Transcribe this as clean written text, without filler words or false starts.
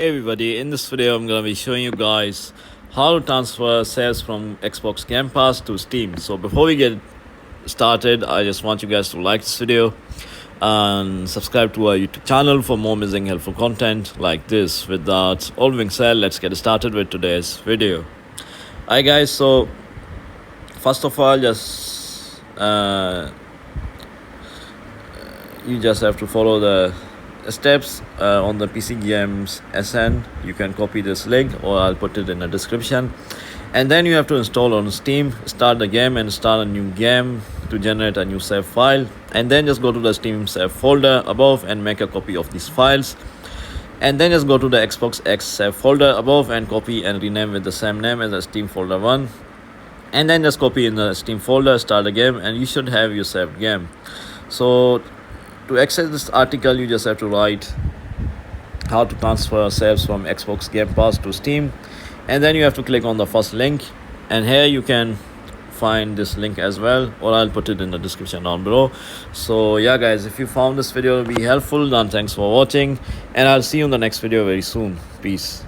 Hey everybody, in this video I'm going to be showing you guys how to transfer saves from Xbox Game Pass to Steam. So before we get started, I just want you guys to like this video and subscribe to our YouTube channel for more amazing helpful content like this. With that all being said, let's get started with today's video. Hi guys, so first of all, you just have to follow the steps on the PC Games SN. You can copy this link or I'll put it in the description, and then you have to install on Steam, start the game and start a new game to generate a new save file, and then just go to the Steam save folder above and make a copy of these files, and then just go to the Xbox X save folder above and copy and rename with the same name as the Steam folder 1, and then just copy in the Steam folder, start the game, and you should have your saved game. So to access this article, you just have to write how to transfer saves from Xbox Game Pass to Steam, and then you have to click on the first link, and here you can find this link as well, or I'll put it in the description down below. So yeah guys, if you found this video to be helpful, then thanks for watching, and I'll see you in the next video very soon. Peace.